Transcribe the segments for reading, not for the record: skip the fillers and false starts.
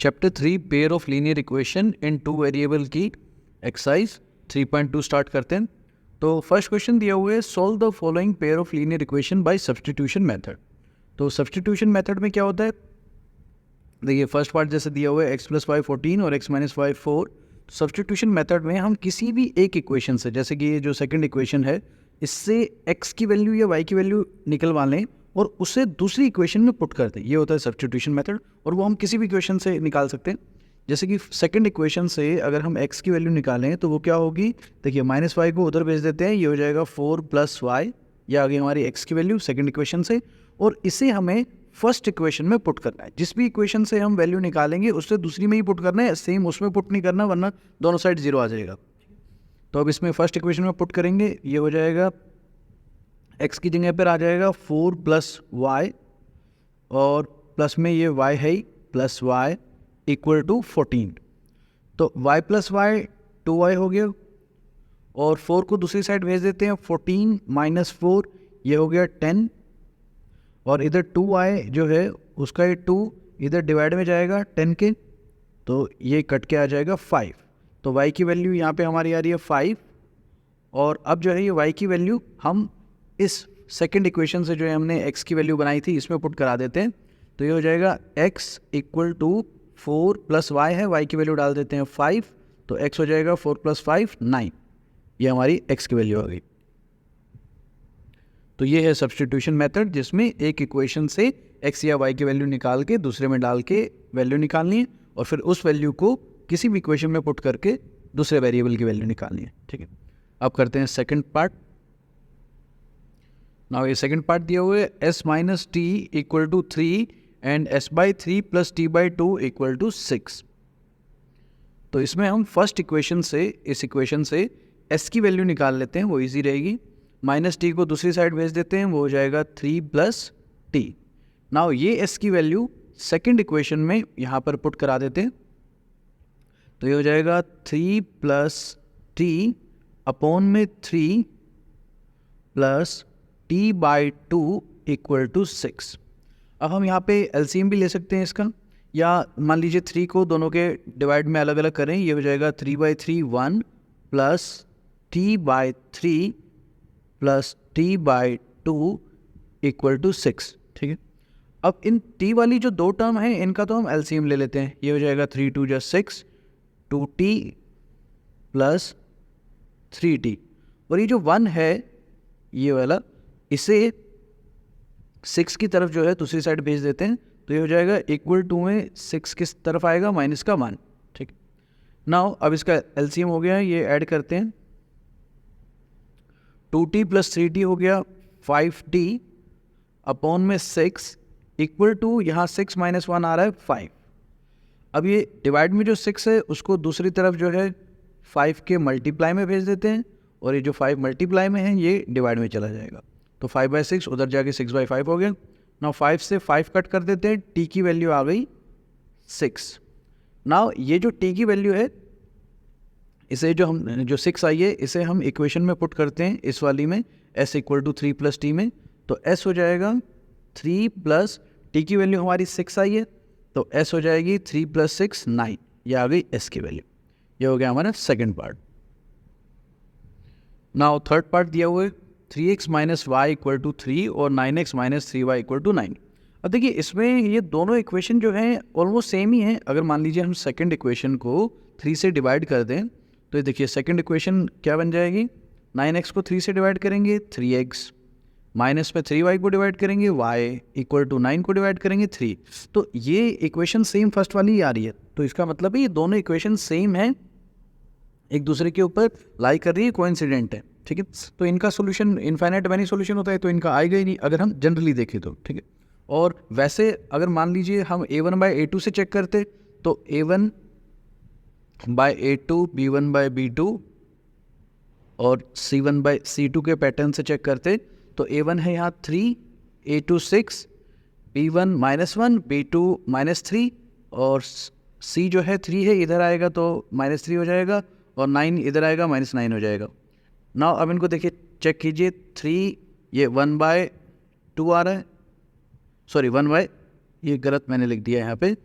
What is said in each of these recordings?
Chapter 3 pair of linear equation in two variable की exercise 3.2 start करते हैं। तो फर्स्ट क्वेश्चन दिया हुआ है, solve the following pair of linear equation by substitution method. तो सब्स्टिट्यूशन मेथड में क्या होता है, देखिए फर्स्ट पार्ट जैसे दिया हुआ है x + y 14 और x - y 4। सब्स्टिट्यूशन मेथड में हम किसी भी एक इक्वेशन से, जैसे कि ये जो सेकंड इक्वेशन है, इससे x की वैल्यू या y की वैल्यू निकलवा लें और उसे दूसरी इक्वेशन में पुट कर दें, ये होता है सब्स्टिट्यूशन मेथड। और वो हम किसी भी इक्वेशन से निकाल सकते हैं। जैसे कि सेकंड इक्वेशन से अगर हम x की वैल्यू निकालें तो वो क्या होगी, देखिए -y को उधर भेज देते हैं, ये हो जाएगा 4 + y, ये आ गई हमारी x की वैल्यू सेकंड इक्वेशन से। और इसे हमें फर्स्ट इक्वेशन में पुट करना है। जिस भी इक्वेशन से हम वैल्यू निकालेंगे उससे दूसरी में ही पुट करना है, सेम उसमें पुट नहीं करना, वरना दोनों साइड 0 आ जाएगा। तो अब इसमें फर्स्ट इक्वेशन में पुट करेंगे, ये हो जाएगा x की जगह पर आ जाएगा 4 + y और प्लस में ये y है +y = 14। तो y + y 2y हो गया और 4 को दूसरी साइड भेज देते हैं, 14 - 4 ये हो गया 10 और इधर 2y जो है उसका ये 2 इधर डिवाइड में जाएगा 10 के, तो ये कट के आ जाएगा 5। तो y की वैल्यू यहाँ पे हमारी आ रही है 5। और अब जो है ये y की वैल्यू हम इस सेकंड इक्वेशन से जो है हमने x की वैल्यू बनाई थी इसमें पुट करा देते हैं। तो ये हो जाएगा x = 4 + y है, y की वैल्यू डाल देते हैं 5, तो x हो जाएगा 4 + 5 9, ये हमारी x की वैल्यू आ गई। तो ये है सब्स्टिट्यूशन मेथड, जिसमें एक इक्वेशन से x या y की वैल्यू निकाल के दूसरे में डाल के वैल्यू निकालनी है और फिर उस वैल्यू को किसी भी इक्वेशन में पुट करके दूसरे वेरिएबल की वैल्यू निकालनी है। ठीक है, अब करते हैं सेकंड पार्ट। नाउ ये सेकंड पार्ट दिया हुआ है, s - t = 3 and s/3 + t/2 = 6। तो इसमें हम फर्स्ट इक्वेशन से, इस इक्वेशन से s की वैल्यू निकाल लेते हैं, वो इजी रहेगी। -t को दूसरी साइड भेज देते हैं, वो हो जाएगा 3 + t। नाउ ये s की वैल्यू सेकंड इक्वेशन में यहाँ पर पुट करा देते हैं, तो ये हो जाएगा 3 + t / 3 + t/2 = 6। अब हम यहाँ पे एलसीएम भी ले सकते हैं इसका, या मान लीजिए 3 को दोनों के डिवाइड में अलग अलग करें, ये हो जाएगा 3/3 1 + t/3 + t/2 = 6। ठीक है, अब इन t वाली जो दो टर्म हैं इनका तो हम एलसीएम ले लेते हैं, ये हो जाएगा 3 × 2 = 6, 2t + 3t। और ये जो 1 है ये वाला, इसे 6 की तरफ जो है दूसरी साइड भेज देते हैं, तो ये हो जाएगा =2 में 6 किस तरफ आएगा, -1। ठीक, नाउ अब इसका एलसीएम हो गया है, ये ऐड करते हैं, 2t + 3t हो गया 5t / 6 = यहाँ 6 - 1 आ रहा है 5। अब ये डिवाइड में जो 6 है उसको दूसरी तरफ जो है 5 के मल्टीप्लाई में भेज देते हैं, और ये जो 5 मल्टीप्लाई में है ये डिवाइड में चला जाएगा, तो 5/6 उधर जाके 6/5 हो गया। नाउ 5 से 5 कट कर देते हैं, t की वैल्यू आ गई 6। नाउ ये जो t की वैल्यू है, इसे जो 6 आई है इसे हम इक्वेशन में पुट करते हैं, इस वाली में s = 3 + t में, तो s हो जाएगा 3 + t की वैल्यू हमारी 6 आई है, तो s हो जाएगी 3 + 6 9, ये आ गई s की वैल्यू। ये हो गया हमारा second part. Now third part दिया हुआ है, 3x - y = 3 और 9x - 3y = 9। अब देखिए इसमें ये दोनों इक्वेशन जो हैं ऑलमोस्ट सेम ही हैं। अगर मान लीजिए हम सेकंड इक्वेशन को 3 से डिवाइड कर दें, तो ये देखिए सेकंड इक्वेशन क्या बन जाएगी, 9x को 3 से डिवाइड करेंगे 3x, माइनस में 3y को डिवाइड करेंगे y = 9 को डिवाइड करेंगे 3। तो ये इक्वेशन सेम फर्स्ट वाली ही आ रही है, तो इसका मतलब है ये दोनों इक्वेशन सेम है, एक दूसरे के ऊपर लाई कर रही है, कोइंसिडेंट है। ठीक है, तो इनका सोल्यूशन इनफाइनाइट मैनी सोल्यूशन होता है, तो इनका आएगा ही नहीं अगर हम जनरली देखें तो। ठीक है, और वैसे अगर मान लीजिए हम a1/a2 से चेक करते, तो a1/a2 b1/b2 और c1/c2 के पैटर्न से चेक करते, तो a1 है यहाँ 3, a2 6, b1 -1, b2 -3 और c जो है 3 है, इधर आएगा तो -3 हो जाएगा और 9 इधर आएगा -9 हो जाएगा। नाउ अब इनको देखिए, चेक कीजिए, 3 ये 1/2 आ रहा है, सॉरी 1 बाय, ये गलत मैंने लिख दिया यहाँ पे,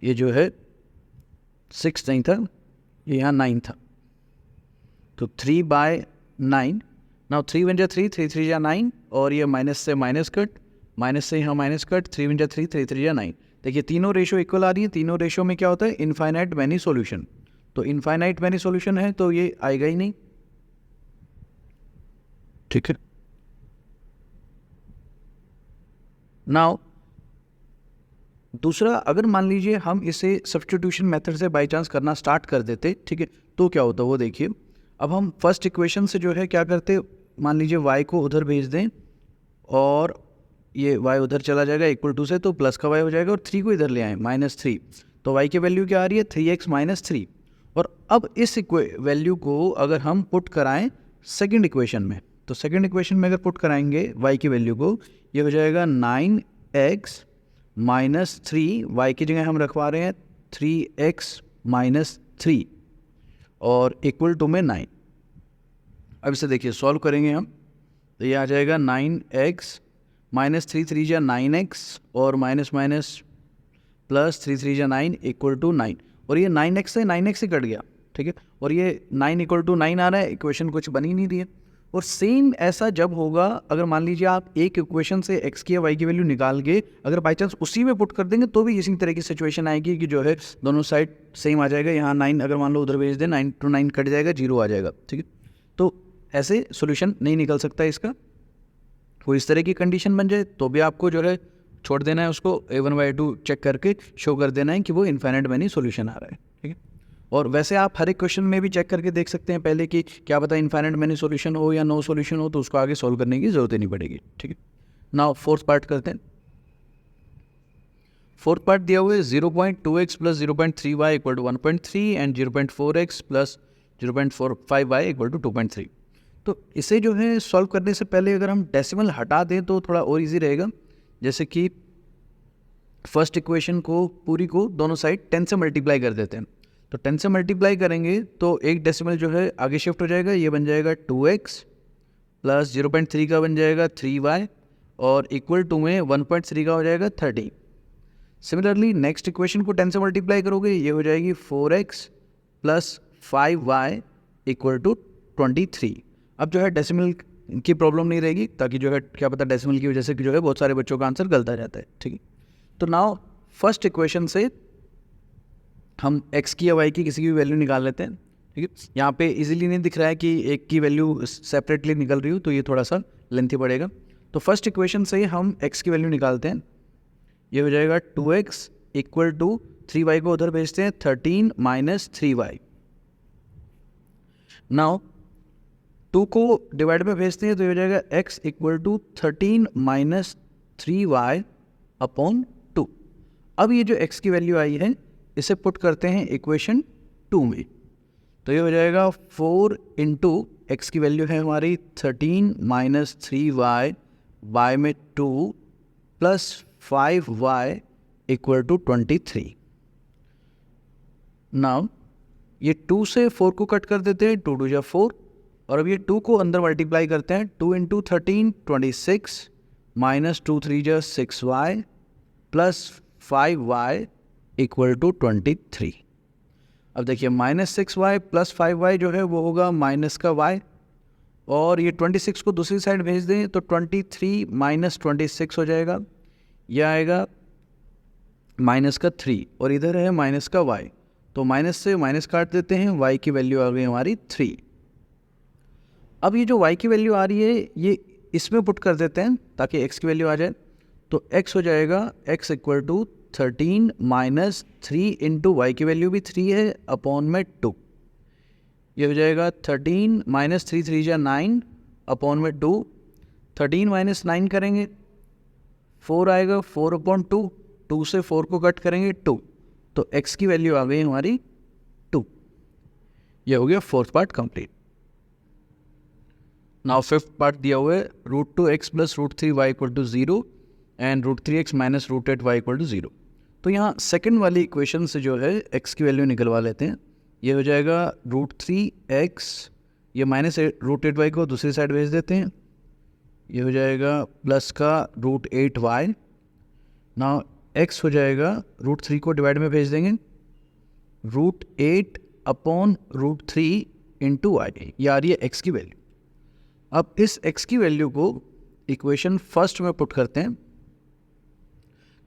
ये जो है 6 नहीं था, ये यहाँ 9 था, तो 3/9। नाउ 3 वन जा 3, 3 3 जा 9, और ये माइनस से माइनस कट, माइनस से यहाँ माइनस कट, 3 वन जा 3, 3 3 जा 9। देखिए तीनों रेशो इक्वल आ रही है, तीनों रेशो में क्या होता है, इनफाइनाइट मैनी सॉल्यूशन। तो इनफाइनाइट मैनी सॉल्यूशन है तो ये आएगा ही नहीं, ठीक है। नाउ दूसरा, अगर मान लीजिए हम इसे सब्स्टिट्यूशन मेथड से बाय चांस करना स्टार्ट कर देते, ठीक है, तो क्या होता वो देखिए। अब हम फर्स्ट इक्वेशन से जो है क्या करते, मान लीजिए y को उधर भेज दें और ये y उधर चला जाएगा इक्वल टू से, तो प्लस का y हो जाएगा, और 3 को इधर ले आए -3, तो y की वैल्यू क्या आ रही है 3x - 3। और अब इस वैल्यू को अगर हम पुट कराएं सेकंड इक्वेशन में, तो सेकंड इक्वेशन में अगर पुट कराएंगे y की वैल्यू को, ये हो जाएगा 9x - 3, y की जगह हम रखवा रहे हैं 3x - 3 और इक्वल टू में 9। अब इसे देखिए सॉल्व करेंगे हम, तो ये आ जाएगा 9x -3 3 जा 9x और माइनस माइनस प्लस 3 3 जा 9 इक्वल टू 9, और ये 9x से 9x ही कट गया, ठीक है, और ये 9 इक्वल टू 9 आ रहा है, इक्वेशन कुछ बन ही नहीं रही है। और सेम ऐसा जब होगा, अगर मान लीजिए आप एक इक्वेशन से x की या y की वैल्यू निकाल के अगर बाई चांस उसी में पुट कर देंगे, तो भी इसी तरह की सिचुएशन आएगी कि जो है दोनों साइड सेम आ जाएगा। यहाँ 9 अगर मान लो उधर भेज दें, 9 to 9 कट जाएगा, 0 आ जाएगा, ठीक है। तो ऐसे सोल्यूशन नहीं निकल सकता इसका। कोई इस तरह की कंडीशन बन जाए तो भी आपको जो है छोड़ देना है उसको, A1/2 चेक करके शो कर देना है कि वो इनफाइनाइट मैनी सोल्यूशन आ रहा है, ठीक है। और वैसे आप हर एक क्वेश्चन में भी चेक करके देख सकते हैं पहले कि क्या पता इनफाइनाइट मैनी सोल्यूशन हो या नो सोल्यूशन हो, तो उसको आगे सॉल्व करने की जरूरत ही नहीं पड़ेगी, ठीक है। नाउ फोर्थ पार्ट करते हैं। फोर्थ पार्ट दिया हुआ है 0.2x + 0.3y = 1.3 and 0.4x + 0.45y = 2.3। तो इसे जो है सॉल्व करने से पहले अगर हम डेसिमल हटा दें तो थोड़ा और इजी रहेगा। जैसे कि फर्स्ट इक्वेशन को पूरी को दोनों साइड 10 से मल्टीप्लाई कर देते हैं, तो 10 से मल्टीप्लाई करेंगे तो एक डेसिमल जो है आगे शिफ्ट हो जाएगा, ये बन जाएगा 2x + 0.3 का बन जाएगा 3y और इक्वल टू में 1.3 का हो जाएगा 30। सिमिलरली नेक्स्ट इक्वेशन को 10 से मल्टीप्लाई करोगे, ये हो जाएगी 4x + 5y = 23। अब जो है डेसिमल की प्रॉब्लम नहीं रहेगी, ताकि जो है क्या पता डेसिमल की वजह से जो है बहुत सारे बच्चों का आंसर गलत आ जाता है, ठीक है। तो नाउ फर्स्ट इक्वेशन से हम x की या y की किसी की भी वैल्यू निकाल लेते हैं, ठीक है। यहाँ पे इजीली नहीं दिख रहा है कि एक की वैल्यू सेपरेटली निकल रही हो, तो ये थोड़ा सा लेंथी पड़ेगा। तो फर्स्ट इक्वेशन से हम x की वैल्यू निकालते हैं, ये हो जाएगा 2x = 3y को उधर भेजते हैं 13 - 3y। नाउ 2 को डिवाइड में भेजते हैं तो ये हो जाएगा x = 13 - 3y / 2। अब ये जो x की वैल्यू आई है इसे पुट करते हैं इक्वेशन 2 में, तो ये हो जाएगा 4 × x की वैल्यू है हमारी 13 - 3y y में 2 + 5y = 23। नाउ ये 2 से 4 को कट कर देते हैं, 2 2 जा 4, और अब ये 2 को अंदर मल्टीप्लाई करते हैं, 2 × 13 26 - 2 3 जा 6y + 5y = 23। अब देखिए -6y + 5y जो है वो होगा माइनस का y, और ये 26 को दूसरी साइड भेज दें तो 23 - 26 हो जाएगा, यह आएगा माइनस का 3, और इधर है माइनस का y, तो माइनस से माइनस काट देते हैं, y की वैल्यू आ गई हमारी 3। अब ये जो y की वैल्यू आ रही है ये इसमें पुट कर देते हैं ताकि x की वैल्यू आ जाए, तो x हो जाएगा x = 13 - 3 × y की वैल्यू भी 3 है अपॉन में 2, ये हो जाएगा 13 - 3 3 जा 9 अपॉन में 2, 13 - 9 करेंगे 4 आएगा, 4/2, 2 से 4 को कट करेंगे 2, तो x की वैल्यू आ गई हमारी 2। ये हो गया fourth part complete. Now fifth part दिया हुआ है √2x + √3y = 0 and √3x - √8y = 0। तो यहाँ सेकंड वाली इक्वेशन से जो है x की वैल्यू निकलवा लेते हैं, ये हो जाएगा √3x, ये माइनस √8y को दूसरी साइड भेज देते हैं, ये हो जाएगा प्लस का √8y। नाउ x हो जाएगा √3 को डिवाइड में भेज देंगे, √8/√3 इंटू वाई, ये आ रही है x की वैल्यू। अब इस x की वैल्यू को इक्वेशन फर्स्ट में पुट करते हैं,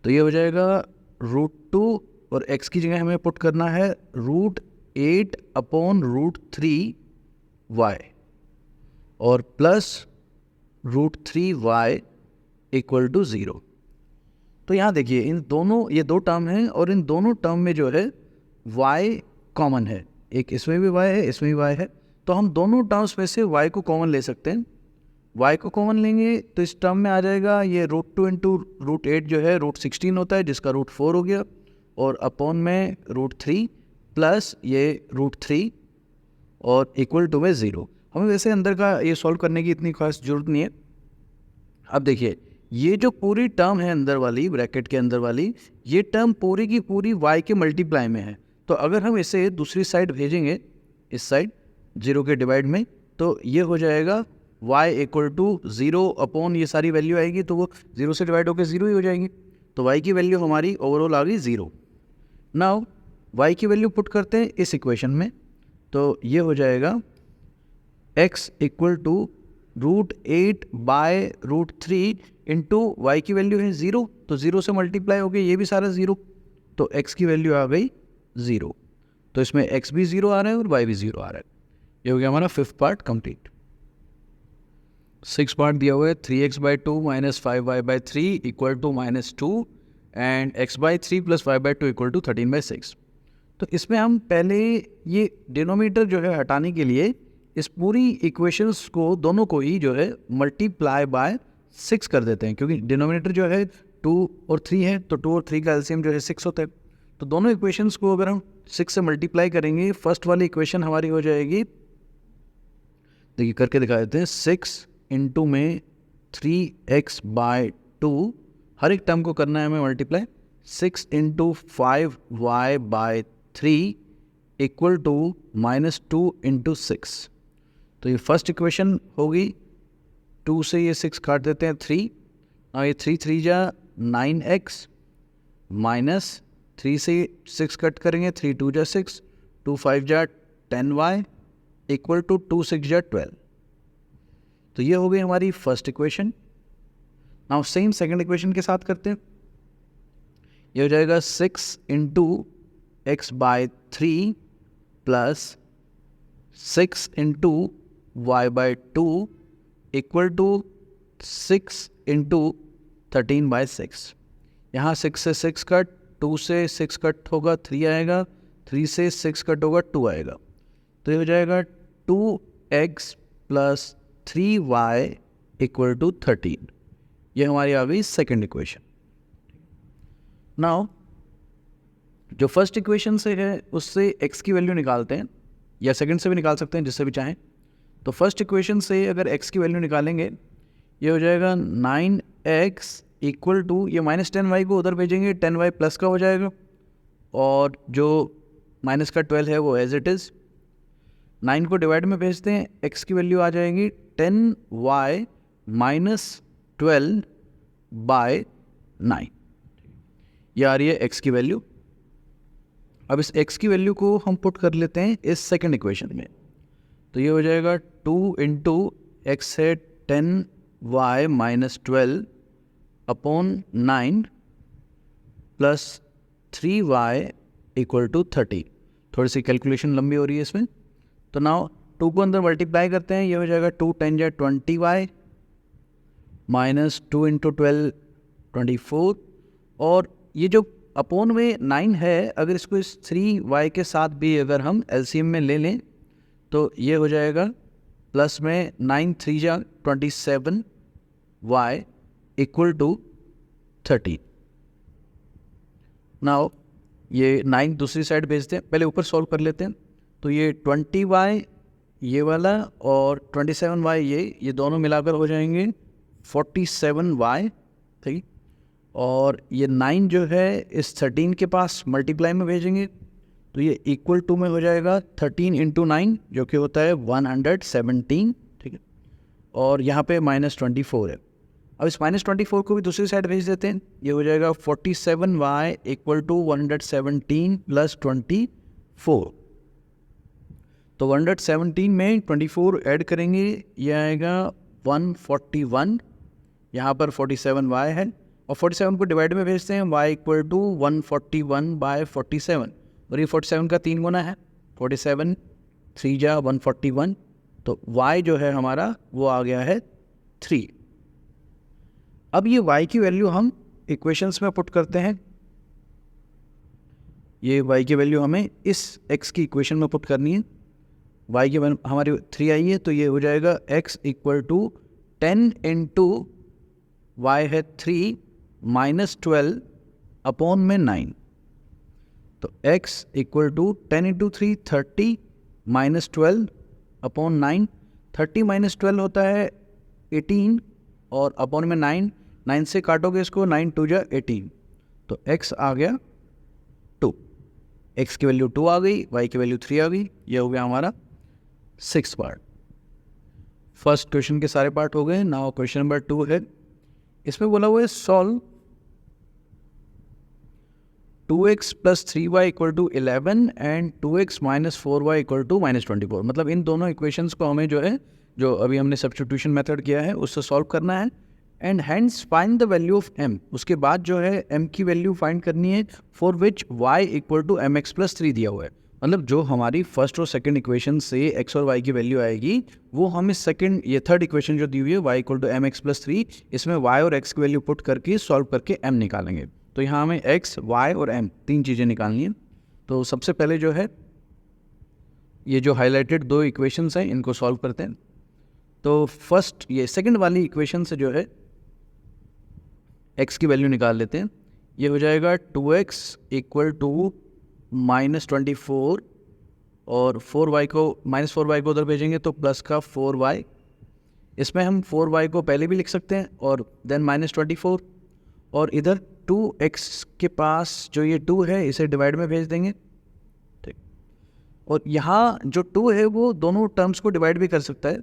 तो ये हो जाएगा √2 और x की जगह हमें पुट करना है √8/√3y और प्लस √3y इक्वल टू 0। तो यहाँ देखिए इन दोनों, ये दो टर्म हैं और इन दोनों टर्म में जो है y कॉमन है, एक इसमें भी y है, इसमें भी y है, तो हम दोनों टर्म्स में से y को कॉमन ले सकते हैं। y को कॉमन लेंगे तो इस टर्म में आ जाएगा ये √2 इंटू √8 जो है √16 होता है, जिसका √4 हो गया, और अपॉन में √3 प्लस ये √3 और इक्वल टू में 0। हमें वैसे अंदर का ये सॉल्व करने की इतनी खास जरूरत नहीं है। अब देखिए ये जो पूरी टर्म है अंदर वाली, ब्रैकेट के अंदर वाली, ये टर्म पूरी की पूरी y के मल्टीप्लाई में है, तो अगर हम इसे दूसरी साइड भेजेंगे, इस साइड 0 के डिवाइड में, तो ये हो जाएगा y इक्वल टू 0 अपॉन ये सारी वैल्यू आएगी, तो वो 0 से डिवाइड होकर 0 ही हो जाएंगी, तो y की वैल्यू हमारी ओवरऑल आ गई 0। नाउ y की वैल्यू पुट करते हैं इस इक्वेशन में, तो ये हो जाएगा x equal to √8/√3 into Y की वैल्यू है 0, तो 0 से मल्टीप्लाई हो गई, ये भी सारा 0, तो x की वैल्यू आ गई 0। तो इसमें x भी 0 आ रहा है और y भी 0 आ रहा है। ये हो गया हमारा 5th part complete. 6th part दिया हुआ है 3x/2 minus 5y/3 equal to -2 and x/3 plus y/2 equal to 13/6। तो इसमें हम पहले ये डिनोमिनेटर जो है हटाने के लिए इस पूरी इक्वेशंस को, दोनों को ही जो है मल्टीप्लाई बाय 6 कर देते हैं, क्योंकि डिनोमिनेटर जो है 2 और 3 है, तो 2 और 3 का एलसीएम जो है 6 होता है। तो दोनों इक्वेशंस को अगर हम 6 से मल्टीप्लाई करेंगे, फर्स्ट वाली इक्वेशन हमारी हो जाएगी, देखिए करके दिखा देते हैं, 6 इंटू में 3x/2, हर एक टर्म को करना है हमें multiply, 6 into 5y/3 equal to -2 into 6। तो ये फर्स्ट इक्वेशन होगी, 2 से ये 6 काट देते हैं 3, और ये 3 3 जा 9x माइनस 3 से 6 कट करेंगे, 3 2 जा 6, 2 5 जा 10y इक्वल टू 2 6 जा 12। तो ये हो गई हमारी first equation. Now same second equation के साथ करते हैं, ये हो जाएगा 6 into x/3 plus 6 into y/2 equal to 6 into 13/6। यहाँ 6 से 6 कट, 2 से 6 कट होगा 3 आएगा, 3 से 6 कट होगा 2 आएगा, तो ये हो जाएगा 2x plus 3y equal to 13। ये हमारी आ गई सेकेंड इक्वेशन। नाउ जो फर्स्ट इक्वेशन से है उससे x की वैल्यू निकालते हैं, या सेकंड से भी निकाल सकते हैं, जिससे भी चाहें। तो फर्स्ट इक्वेशन से अगर x की वैल्यू निकालेंगे, ये हो जाएगा 9x इक्वल टू, ये -10y को उधर भेजेंगे, 10y प्लस का हो जाएगा, और जो माइनस का 12 है वो एज इट इज़। 9 को डिवाइड में भेजते हैं, x की वैल्यू आ जाएगी 10y माइनस 12/9, ये आ रही है x की वैल्यू। अब इस x की वैल्यू को हम पुट कर लेते हैं इस सेकंड इक्वेशन में, तो ये हो जाएगा 2 इंटू एक्स है 10y minus 12 upon 9 plus 3y equal to 30। थोड़ी सी कैलकुलेशन लंबी हो रही है इसमें, तो नाउ 2 को अंदर मल्टीप्लाई करते हैं, ये हो जाएगा 2 10 जा 20y माइनस 2 इंटू 12 24, और ये जो अपॉन में 9 है, अगर इसको इस 3y के साथ भी अगर हम एलसीएम में ले लें, तो ये हो जाएगा प्लस में 9 3 जा 27y इक्वल टू 30। नाउ ये 9 दूसरी साइड भेजते हैं, पहले ऊपर सॉल्व कर लेते हैं, तो ये 20y ये वाला और 27y ये दोनों मिलाकर हो जाएंगे 47y, ठीक। और ये 9 जो है इस 13 के पास मल्टीप्लाई में भेजेंगे, तो ये इक्वल टू में हो जाएगा 13 इंटू 9 जो कि होता है 117, ठीक है, और यहाँ पे -24 है। अब इस -24 को भी दूसरी साइड भेज देते हैं, ये हो जाएगा 47y इक्वल टू 117 प्लस 24, 4। तो 117 में 24 ऐड करेंगे, ये आएगा 141, यहाँ पर 47 y है और 47 को डिवाइड में भेजते हैं, y इक्वल टू 141/47 और ये 47 का 3 गुना है, 47 3 जा 141, तो y जो है हमारा वो आ गया है 3। अब ये y की वैल्यू हम इक्वेशंस में पुट करते हैं, ये y की वैल्यू हमें इस x की इक्वेशन में पुट करनी है, y की वैल्यू हमारी 3 आई है, तो ये हो जाएगा x equal to 10 into y है 3 माइनस 12 अपॉन में 9, तो x equal to 10 into 3 30 minus 12 upon 9, 30 minus 12 होता है 18 और अपॉन में 9, 9 से काटोगे इसको, 9 2 जा 18, तो x आ गया 2, x की वैल्यू 2 आ गई, y की वैल्यू 3 आ गई, ये हो गया हमारा 6 पार्ट। फर्स्ट क्वेश्चन के सारे पार्ट हो गए। नाउ क्वेश्चन नंबर 2 है, इसमें बोला हुआ है solve 2x plus 3y equal to 11 and 2x minus 4y equal to minus 24। मतलब इन दोनों इक्वेशंस को हमें जो है, जो अभी हमने सब्स्टिट्यूशन मेथड किया है उससे सॉल्व करना है, and hence find the value of m। उसके बाद जो है m की वैल्यू फाइंड करनी है for which y equal to mx plus 3 दिया हुआ है। मतलब जो हमारी फर्स्ट और सेकंड इक्वेशन से x और y की वैल्यू आएगी वो हमें सेकंड, ये थर्ड इक्वेशन जो दी हुई है y equal to mx plus 3, इसमें y और x की वैल्यू पुट करके सॉल्व करके m निकालेंगे। तो यहाँ हमें x, y और m तीन चीज़ें निकालनी है। तो सबसे पहले जो है ये जो हाईलाइटेड दो इक्वेशंस हैं इनको सॉल्व करते हैं। तो फर्स्ट ये सेकंड वाली इक्वेशन से जो है x की वैल्यू निकाल लेते हैं। ये हो जाएगा 2x इक्वल टू माइनस 24 और 4y को माइनस 4y को उधर भेजेंगे तो प्लस का 4y। इसमें हम 4y को पहले भी लिख सकते हैं और देन माइनस 24, और इधर 2x के पास जो ये 2 है इसे डिवाइड में भेज देंगे, ठीक। और यहाँ जो 2 है वो दोनों टर्म्स को डिवाइड भी कर सकता है,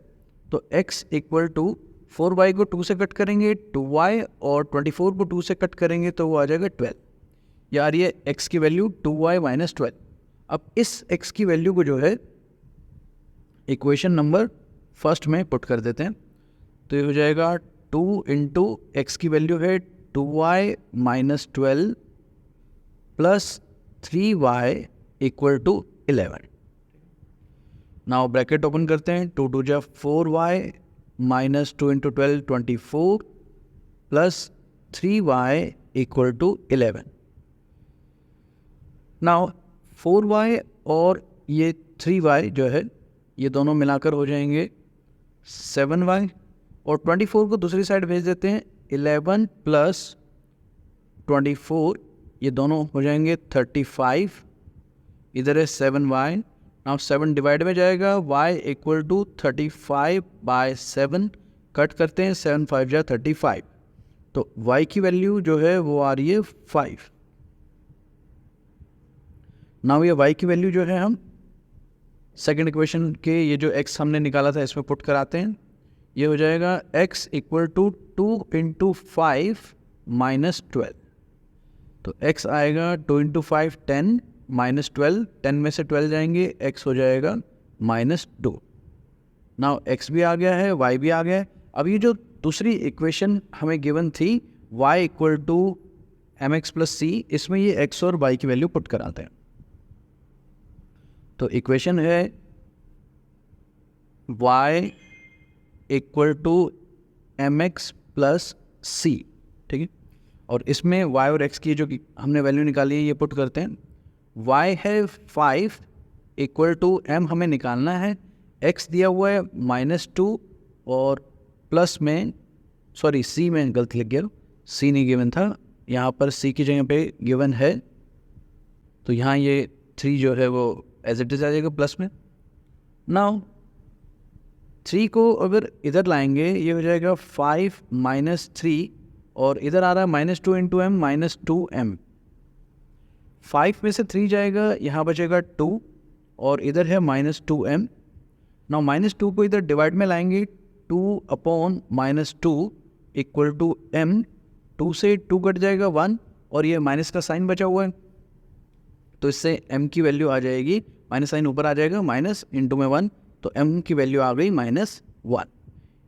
तो x इक्वल टू 4y को 2 से कट करेंगे 2y और 24 को 2 से कट करेंगे तो वो आ जाएगा 12। ये आ रही है x की वैल्यू 2y माइनस 12। अब इस x की वैल्यू को जो है इक्वेशन नंबर फर्स्ट में पुट कर देते हैं, तो ये हो जाएगा 2 इंटू एक्स की वैल्यू है 2y minus 12 plus 3y equal to 11। Now bracket open करते हैं, 2 2 जा 4y minus 2 into 12 24 plus 3y equal to 11। Now 4y और ये 3y जो है ये दोनों मिलाकर हो जाएंगे 7y, और 24 को दूसरी साइड भेज देते हैं, 11 प्लस 24 ये दोनों हो जाएंगे 35, इधर है 7y। नाउ 7 डिवाइड में जाएगा, y इक्वल टू 35/7 कट करते हैं, 7 5 जा 35, तो y की वैल्यू जो है वो आ रही है 5। नाउ ये y की वैल्यू जो है हम सेकेंड इक्वेशन के ये जो x हमने निकाला था इसमें पुट कराते हैं, ये हो जाएगा x equal to 2 into 5 minus 12, तो x आएगा 2 इंटू 5 10 माइनस 12, 10 में से 12 जाएंगे, x हो जाएगा माइनस 2। नाउ x भी आ गया है, y भी आ गया है। अब ये जो दूसरी इक्वेशन हमें गिवन थी y equal to mx plus c, इसमें ये x और y की वैल्यू पुट कराते हैं। तो इक्वेशन है y equal to mx plus c, ठीक है। और इसमें y और x की जो हमने वैल्यू निकाली है ये पुट करते हैं। y है 5 इक्वल टू m हमें निकालना है, x दिया हुआ है -2 और प्लस में c में गलती लग गया, c नहीं गिवन था, यहाँ पर c की जगह पे गिवन है, तो यहाँ ये 3 जो है वो एज इट इज आ जाएगा प्लस में। नाउ 3 को अगर इधर लाएंगे ये हो जाएगा 5 माइनस 3, और इधर आ रहा है -2 इंटू एम माइनस 2m। 5 में से 3 जाएगा, यहाँ बचेगा 2 और इधर है -2m। नाउ -2 को इधर डिवाइड में लाएंगे, 2 अपॉन -2 इक्वल टू m, 2 से 2 कट जाएगा 1 और ये माइनस का साइन बचा हुआ है, तो इससे m की वैल्यू आ जाएगी, माइनस साइन ऊपर आ जाएगा, माइनस इंटू में 1, तो m की वैल्यू आ गई -1।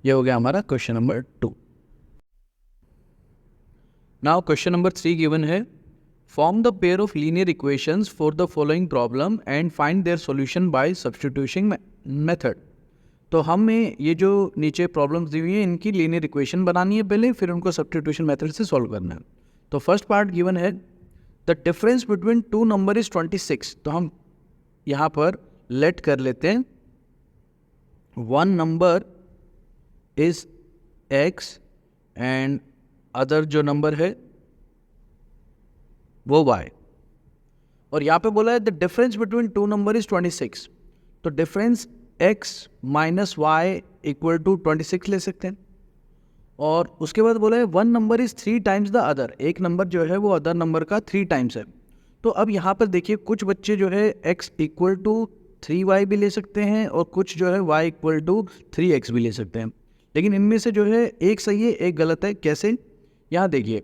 ये हो गया हमारा question number 2। Now question number 3 given है, form the pair of linear equations for the following problem and find their solution by substitution method. तो हमें ये जो नीचे प्रॉब्लम्स दी हुई है इनकी लीनियर इक्वेशन बनानी है पहले, फिर उनको सब्स्टिट्यूशन मेथड से सॉल्व करना है। तो फर्स्ट पार्ट गिवन है, the difference between two number is 26। तो हम यहाँ पर लेट कर लेते हैं one number is x and other जो नंबर है वो y, और यहाँ पे बोला है the difference between two number is 26। तो difference x minus y equal to 26 ले सकते हैं, और उसके बाद बोला है one number is 3 times the other, एक नंबर जो है वो अदर नंबर का 3 टाइम्स है। तो अब यहाँ पर देखिए कुछ बच्चे जो है x इक्वल टू 3y भी ले सकते हैं और कुछ जो है y इक्वल टू 3x भी ले सकते हैं, लेकिन इनमें से जो है एक सही है एक गलत है। कैसे? यहाँ देखिए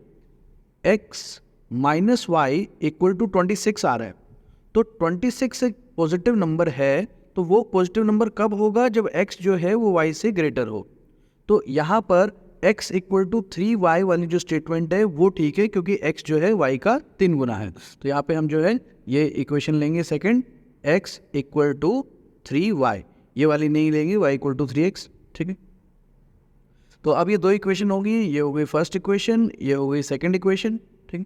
x minus y equal to 26 आ रहा है, तो 26 एक पॉजिटिव नंबर है, तो वो पॉजिटिव नंबर कब होगा? जब x जो है वो y से ग्रेटर हो। तो यहाँ पर x इक्वल टू 3y वाली जो स्टेटमेंट है वो ठीक है, क्योंकि x जो है y का 3 गुना है। तो यहाँ पे हम जो है ये इक्वेशन लेंगे second, x equal to 3y, ये वाली नहीं लेंगे, y इक्वल टू 3x। ठीक है, तो अब ये दो इक्वेशन होगी, ये हो गई फर्स्ट इक्वेशन, ये हो गई सेकंड इक्वेशन। ठीक,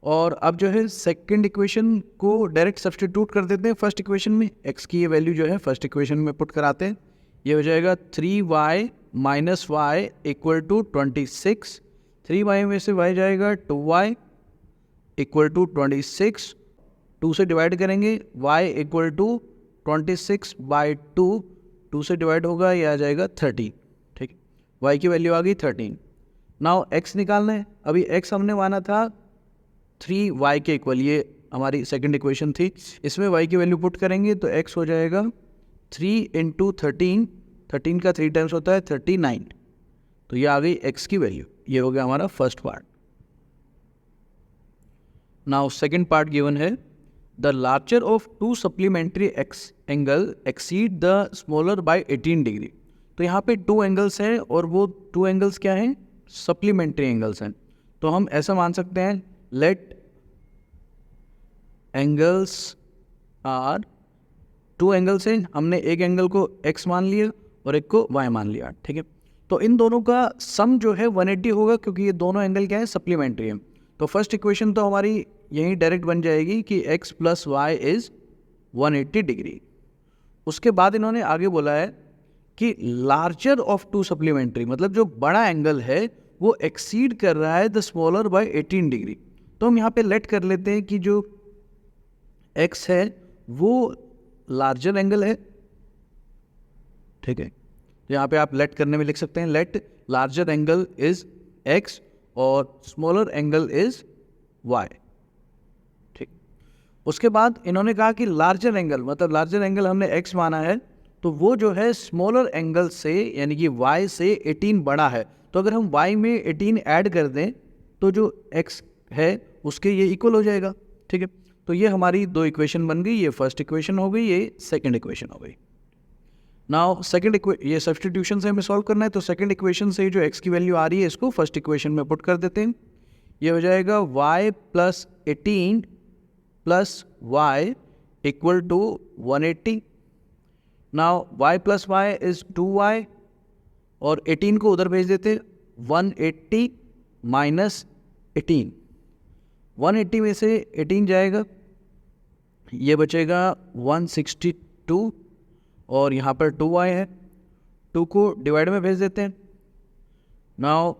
और अब जो है सेकंड इक्वेशन को डायरेक्ट सब्स्टिट्यूट कर देते हैं फर्स्ट इक्वेशन में, x की ये वैल्यू जो है फर्स्ट इक्वेशन में पुट कराते हैं। ये हो जाएगा 3y minus y equal to 26, 3y में से y जाएगा 2y इक्वल टू 26, 2 से डिवाइड करेंगे, y इक्वल टू 26 बाई 2 से डिवाइड होगा, ये आ जाएगा 13। ठीक, y की वैल्यू आ गई 13। नाउ x निकालना है, अभी x हमने माना था 3y के इक्वल, ये हमारी सेकंड इक्वेशन थी, इसमें y की वैल्यू पुट करेंगे तो x हो जाएगा 3 इंटू 13, 13 का 3 टाइम्स होता है 39, तो ये आ गई x की वैल्यू। ये हो गया हमारा first part. Now second part given है, the larger of two supplementary X angle exceed the smaller by 18 degree. तो यहाँ पे टू एंगल्स हैं और वो टू एंगल्स क्या हैं? सप्लीमेंट्री एंगल्स हैं। तो हम ऐसा मान सकते हैं, let angles are, two angles हैं, हमने एक एंगल को x मान लिया और एक को y मान लिया। ठीक है, तो इन दोनों का सम जो है 180 होगा, क्योंकि ये दोनों एंगल क्या है? सप्लीमेंट्री है। तो फर्स्ट इक्वेशन तो हमारी यही डायरेक्ट बन जाएगी कि x plus y is 180 degree. उसके बाद इन्होंने आगे बोला है कि लार्जर ऑफ टू सप्लीमेंट्री, मतलब जो बड़ा एंगल है वो एक्सीड कर रहा है द स्मॉलर बाय 18 डिग्री। तो हम यहाँ पे लेट कर लेते हैं कि जो x है वो लार्जर एंगल है। ठीक है, तो यहाँ पे आप लेट करने में लिख सकते हैं, let larger angle is x और स्मॉलर एंगल इज y। ठीक, उसके बाद इन्होंने कहा कि लार्जर एंगल, मतलब लार्जर एंगल हमने x माना है, तो वो जो है स्मॉलर एंगल से यानी कि y से 18 बड़ा है। तो अगर हम y में 18 ऐड कर दें तो जो x है उसके ये इक्वल हो जाएगा। ठीक है, तो ये हमारी दो इक्वेशन बन गई, ये फर्स्ट इक्वेशन हो गई, ये सेकंड इक्वेशन हो गई। नाउ सेकंड ये सब्स्टिट्यूशन से हमें सॉल्व करना है, तो सेकंड इक्वेशन से जो x की वैल्यू आ रही है इसको फर्स्ट इक्वेशन में पुट कर देते हैं। ये हो जाएगा y plus 18 plus y equal to 180। Now y plus y is 2y, और 18 को उधर भेज देते, 180 माइनस 18, 180 में से 18 जाएगा, ये बचेगा 162, और यहाँ पर 2y है, 2 को डिवाइड में भेज देते हैं। नाउ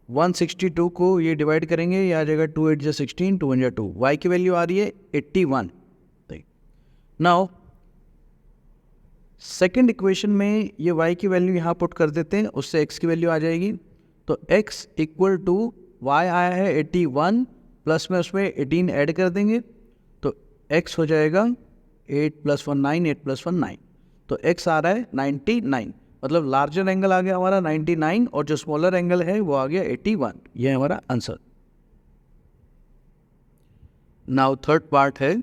162 को ये डिवाइड करेंगे, ये आ जाएगा 2 8 16, 2 1 2, y की वैल्यू आ रही है 81। नाउ सेकेंड इक्वेशन में ये y की वैल्यू यहाँ पुट कर देते हैं, उससे x की वैल्यू आ जाएगी। तो x इक्वल टू y आया है 81, प्लस में उसमें 18 ऐड कर देंगे, तो x हो जाएगा 8 + 1 9, 8 + 1 9, तो x आ रहा है 99, मतलब लार्जर एंगल आ गया हमारा 99 और जो स्मॉलर एंगल है वो आ गया 81। ये है हमारा आंसर। नाउ थर्ड पार्ट है,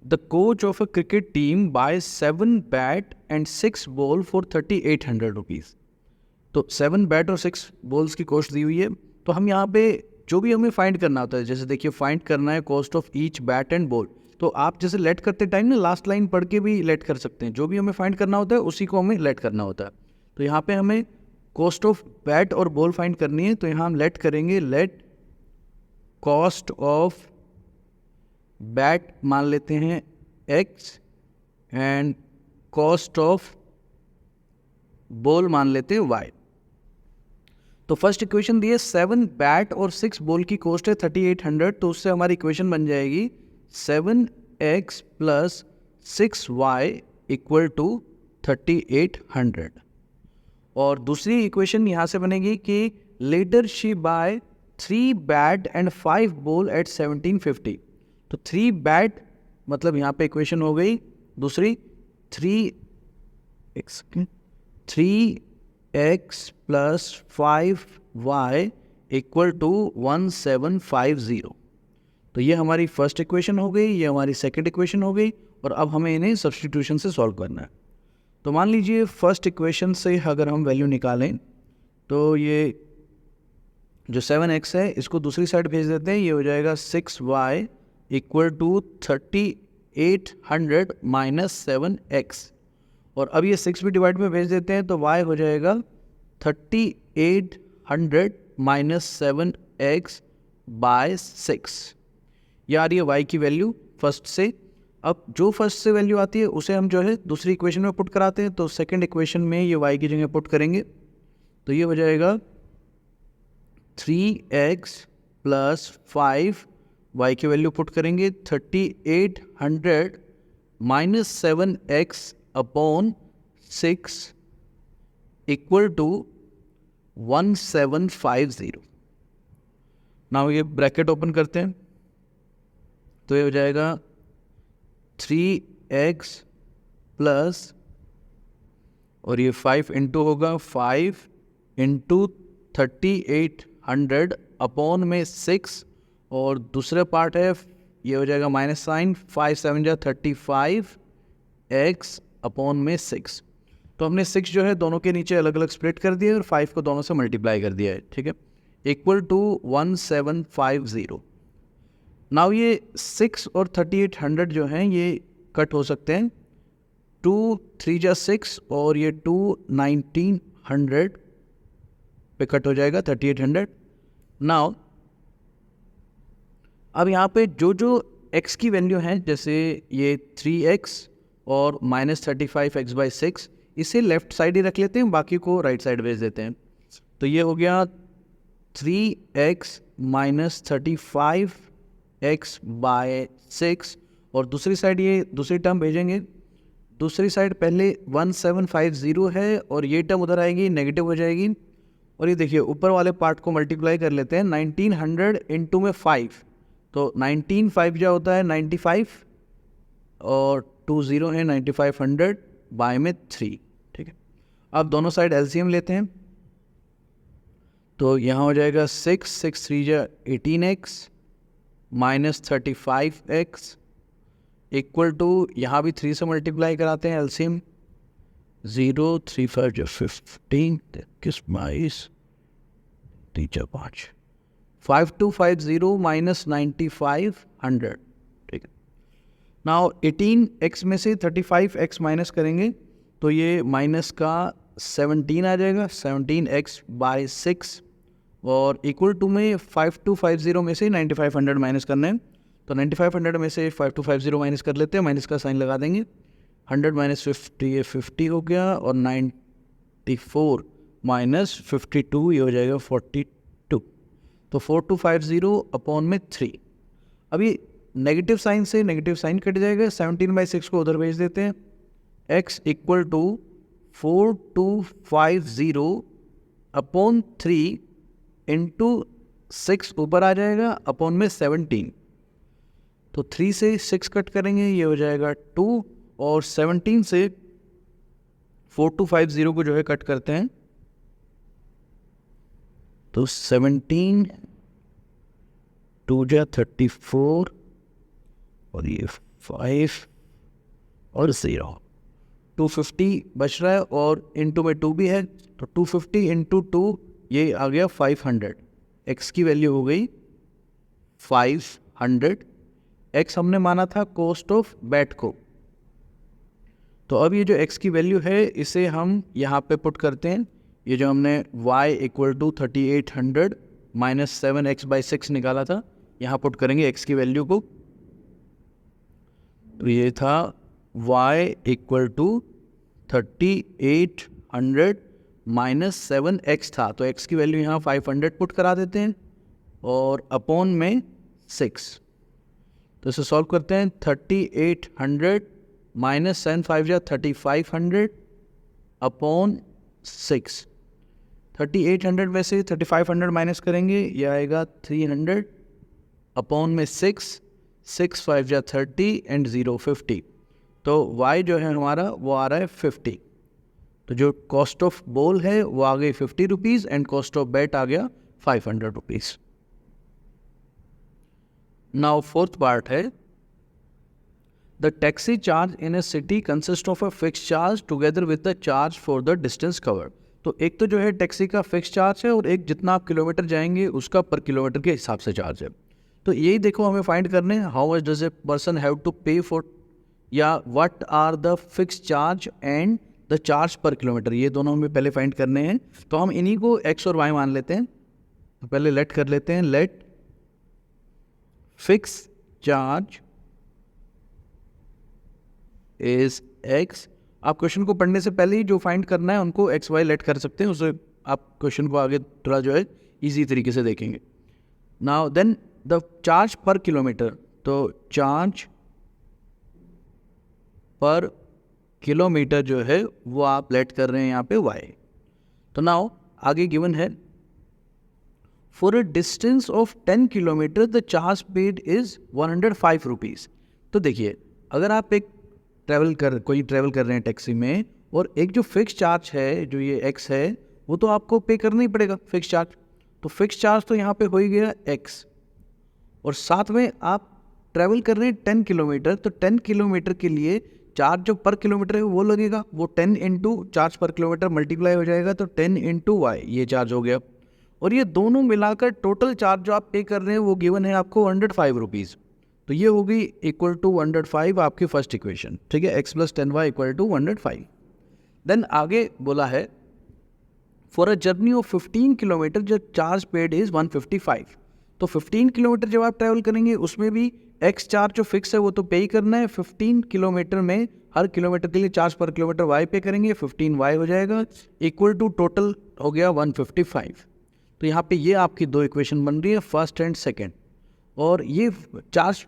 the coach of a cricket team buy 7 bat and 6 ball for 3800 rupees. तो 7 बैट और 6 बॉल्स की कॉस्ट दी हुई है। तो हम यहाँ पे जो भी हमें फाइंड करना होता है, जैसे देखिए फाइंड करना है cost of each bat and ball, तो आप जैसे लेट करते टाइम ना लास्ट लाइन पढ़ के भी लेट कर सकते हैं। जो भी हमें फाइंड करना होता है उसी को हमें लेट करना होता है। तो यहाँ पे हमें कॉस्ट ऑफ बैट और बॉल फाइंड करनी है, तो यहाँ हम लेट करेंगे, लेट कॉस्ट ऑफ बैट मान लेते हैं x and cost of ball मान लेते हैं y। तो फर्स्ट इक्वेशन दी है 7 बैट और 6 बॉल की कॉस्ट है 3800, तो उससे हमारी इक्वेशन बन जाएगी 7x plus 6y equal to 3800। और दूसरी इक्वेशन यहाँ से बनेगी कि later she buy 3 bat and 5 ball at 1750। तो 3 बैट मतलब यहाँ पे इक्वेशन हो गई, दूसरी 3x plus 5y equal to 1750। तो ये हमारी फर्स्ट इक्वेशन हो गई, ये हमारी सेकंड इक्वेशन हो गई, और अब हमें इन्हें सब्स्टिट्यूशन से सॉल्व करना है। तो मान लीजिए फर्स्ट इक्वेशन से अगर हम वैल्यू निकालें तो ये जो 7x है इसको दूसरी साइड भेज देते हैं, ये हो जाएगा 6y equal to 3800 minus 7x। और अब ये 6 भी डिवाइड में भेज देते हैं तो y हो जाएगा 3800 माइनस 7x बाय 6। ये आ रही है y की वैल्यू फर्स्ट से। अब जो फर्स्ट से वैल्यू आती है उसे हम जो है दूसरी इक्वेशन में पुट कराते हैं, तो सेकंड इक्वेशन में ये y की जगह पुट करेंगे, तो ये हो जाएगा 3x प्लस 5, y की वैल्यू पुट करेंगे 3800 minus 7x upon 6 equal to 1750। Now ये ब्रैकेट ओपन करते हैं, तो ये हो जाएगा 3x प्लस, और ये 5 इंटू होगा 5 इंटू 3800 अपॉन में 6, और दूसरा पार्ट है ये हो जाएगा माइनस साइन, 5 7 जा 35 x अपॉन में 6। तो हमने 6 जो है दोनों के नीचे अलग अलग स्प्लिट कर दिया और 5 को दोनों से मल्टीप्लाई कर दिया है, ठीक है, इक्वल टू 1750। नाउ ये 6 और 3800 जो हैं ये कट हो सकते हैं, 2 3 जा 6 और ये 2 1900 पे कट हो जाएगा 3800। नाउ अब यहाँ पे जो जो x की वैल्यू है, जैसे ये 3x और माइनस 35x बाई 6, इसे लेफ्ट साइड ही रख लेते हैं, बाकी को राइट साइड भेज देते हैं। तो ये हो गया 3x माइनस 35x बाय 6, और दूसरी साइड ये दूसरी टर्म भेजेंगे। दूसरी साइड पहले 1750 है और ये टर्म उधर आएगी, नेगेटिव हो जाएगी। और ये देखिए ऊपर वाले पार्ट को मल्टीप्लाई कर लेते हैं, 1900 इंटू में 5, तो 19 5 जो होता है 95, और 2 0 है 9500 बाय में 3, ठीक है। अब दोनों साइड एलसीएम लेते हैं, तो यहाँ हो जाएगा 6 6 3 जा 18x minus 35x equal to, यहाँ भी 3 से मल्टीप्लाई कराते हैं एलसीएम, 0 3 5 जा 15 किस 22 3 जा 5 5250 माइनस 9500, ठीक है। नाउ 18x में से 35x माइनस करेंगे तो ये माइनस का 17 आ जाएगा, 17x बाय 6, और इक्वल टू में 5250 में से 9500 माइनस करना है, तो 9500 में से 5250 माइनस कर लेते हैं, माइनस का साइन लगा देंगे, 100 माइनस 50 ये 50 हो गया, और 94 माइनस 52 ये हो जाएगा 42, तो 4250 अपॉन में 3। अभी नेगेटिव साइन से नेगेटिव साइन कट जाएगा, 17/6 को उधर भेज देते हैं, x equal to 4250 upon 3 into 6 ऊपर आ जाएगा अपॉन में 17, तो 3 से 6 कट करेंगे, ये हो जाएगा 2, और 17 से 4250 को जो है कट करते हैं, तो 17 2 जा 34 और ये 5 और 0, 250 बच रहा है और इंटू में 2 भी है, तो 250 इंटू 2 ये आ गया 500। x की वैल्यू हो गई 500। x हमने माना था कॉस्ट ऑफ बैट को, तो अब ये जो x की वैल्यू है इसे हम यहाँ पे पुट करते हैं। ये जो हमने y equal to 3800 minus 7x/6 निकाला था, यहाँ पुट करेंगे x की वैल्यू को। तो ये था y equal to 3800 minus 7x था, तो x की वैल्यू यहाँ 500 पुट करा देते हैं और अपॉन में 6। तो इसे सॉल्व करते हैं। 3800 माइनस 7 5 3500 अपॉन 6। 3800 में से 3500 माइनस करेंगे, ये आएगा 300 अपॉन में 6 6 5 30 एंड 0 50। तो y जो है हमारा वो आ रहा है 50। तो जो कॉस्ट ऑफ बॉल है वो आ गई 50 rupees and cost of bat आ गया 500 रुपीज़। नाउ फोर्थ पार्ट है, the taxi charge in a city consist of a fix charge together with the charge for the distance covered. तो एक तो जो है टैक्सी का फिक्स चार्ज है और एक जितना आप किलोमीटर जाएंगे उसका पर किलोमीटर के हिसाब से चार्ज है। तो यही देखो हमें फाइंड करने हैं, how much does a person have to pay for, या what are the fix charge and the charge per kilometre, ये दोनों हमें पहले फाइंड करने हैं। तो हम इन्हीं को x और y मान लेते हैं। तो पहले लेट कर लेते हैं, let fix charge is x। आप क्वेश्चन को पढ़ने से पहले ही जो फाइंड करना है उनको x y लेट कर सकते हैं, उससे आप क्वेश्चन को आगे थोड़ा जो है इजी तरीके से देखेंगे। Now then the charge per kilometre, तो चार्ज पर किलोमीटर जो है वो आप लेट कर रहे हैं यहाँ पे y। तो नाउ आगे गिवन है, for a distance of 10 kilometre the charge paid is 105 rupees. तो देखिए अगर आप कोई ट्रैवल कर रहे हैं टैक्सी में और एक जो फिक्स चार्ज है जो ये x है वो तो आपको पे करना ही पड़ेगा फिक्स चार्ज। तो फिक्स चार्ज तो यहाँ पे हो ही गया x, और साथ में आप ट्रैवल कर रहे हैं 10 किलोमीटर, तो 10 किलोमीटर के लिए चार्ज जो पर किलोमीटर है वो लगेगा, वो 10 into charge per kilometre multiply हो जाएगा, तो 10 इंटू वाई ये चार्ज हो गया। और ये दोनों मिलाकर टोटल चार्ज जो आप पे कर रहे हैं वो गिवन है आपको 105 रुपीज़। तो ये होगी इक्वल टू 105 आपकी फर्स्ट इक्वेशन, ठीक है, x + 10y equal to 105। Then आगे बोला है, for a journey of 15 kilometre जो चार्ज पेड इज़ 155। तो 15 किलोमीटर जब आप ट्रैवल करेंगे उसमें भी x चार्ज जो फिक्स है वो तो पे ही करना है। 15 किलोमीटर में हर किलोमीटर के लिए चार्ज पर किलोमीटर y पे करेंगे, 15y हो जाएगा इक्वल टू टोटल हो गया 155। तो यहाँ पे ये आपकी दो इक्वेशन बन रही है, फर्स्ट एंड सेकेंड। और ये चार्ज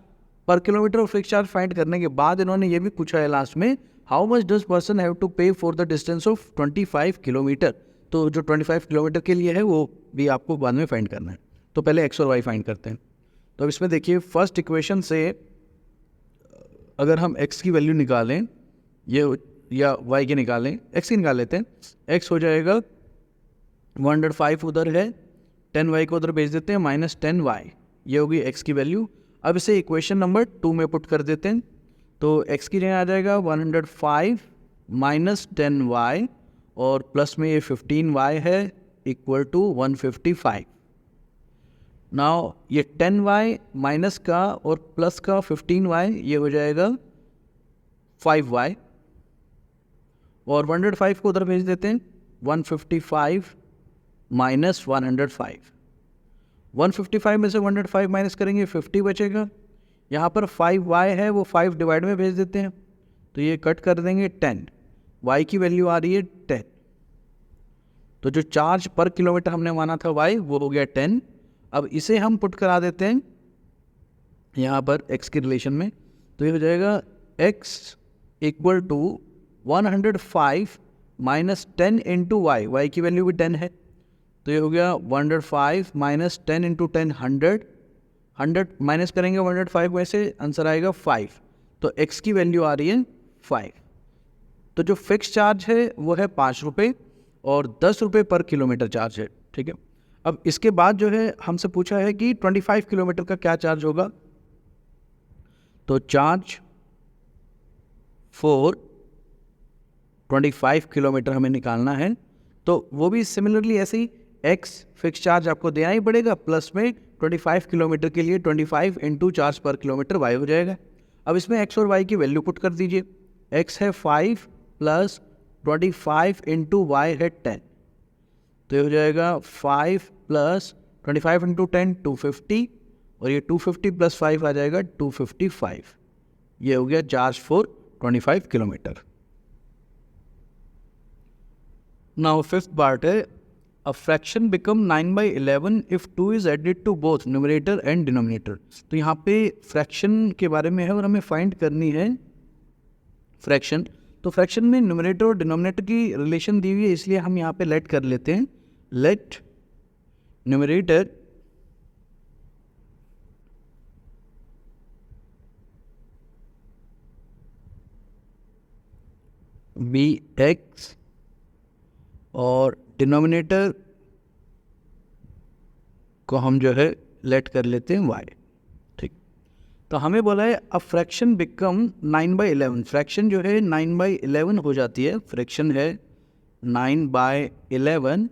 पर किलोमीटर और फिक्स चार्ज फाइंड करने के बाद इन्होंने ये भी पूछा है लास्ट में, how much does person have to pay for the distance of 25 kilometre. तो जो 25 किलोमीटर के लिए है वो भी आपको बाद में फाइंड करना है। तो पहले x और y फाइंड करते हैं। तो अब इसमें देखिए फर्स्ट इक्वेशन से अगर हम x की वैल्यू निकालें ये या y की निकालें, x की निकाल लेते हैं, x हो जाएगा 105 उधर है, 10y को उधर भेज देते हैं माइनस 10y, ये होगी x की वैल्यू। अब इसे इक्वेशन नंबर 2 में पुट कर देते हैं। तो x की जगह आ जाएगा 105 माइनस 10y और प्लस में ये 15y है इक्वल टू 155। नाउ ये 10y माइनस का और प्लस का 15y ये हो जाएगा 5y, और 105 को उधर भेज देते हैं, 155 माइनस 105। 155 में से 105 माइनस करेंगे 50 बचेगा। यहाँ पर 5y है वो 5 डिवाइड में भेज देते हैं, तो ये कट कर देंगे 10, y की वैल्यू आ रही है 10। तो जो चार्ज पर किलोमीटर हमने माना था y वो हो गया 10। अब इसे हम पुट करा देते हैं यहाँ पर x के रिलेशन में, तो ये हो जाएगा x equal to 105 minus 10 into y, y की वैल्यू भी 10 है, तो ये हो गया 105 माइनस 10 इंटू 10 100, 100 माइनस करेंगे 105 में से आंसर आएगा 5, तो x की वैल्यू आ रही है 5। तो जो फिक्स चार्ज है वो है 5 रुपये और 10 रुपये पर किलोमीटर चार्ज है, ठीक है। अब इसके बाद जो है हमसे पूछा है कि 25 किलोमीटर का क्या चार्ज होगा। तो चार्ज 25 किलोमीटर हमें निकालना है, तो वो भी सिमिलरली ऐसे ही एक्स फिक्स चार्ज आपको देना ही पड़ेगा, प्लस में 25 किलोमीटर के लिए 25 into charge per kilometre Y हो जाएगा। अब इसमें एक्स और वाई की वैल्यू पुट कर दीजिए। एक्स है 5 प्लस 25 इंटू वाई है 10, तो ये हो जाएगा 5 प्लस 25 इंटू 10 250, और ये 250 प्लस 5 आ जाएगा 255। ये हो गया charge for 25 kilometre. Now fifth part है, a fraction become 9/11 if 2 is added to both numerator and denominator. तो यहाँ पे फ्रैक्शन के बारे में है और हमें फाइंड करनी है फ्रैक्शन। तो फ्रैक्शन में न्यूमरेटर और डिनोमिनेटर की रिलेशन दी हुई है, इसलिए हम यहाँ पे लेट कर लेते हैं, लेट न्यूमरेटर बी एक्स और डिनोमिनेटर को हम जो है लेट कर लेते हैं वाई। ठीक, तो हमें बोला है अब फ्रैक्शन बिकम 9/11। फ्रैक्शन जो है 9/11 हो जाती है, फ्रैक्शन है 9/11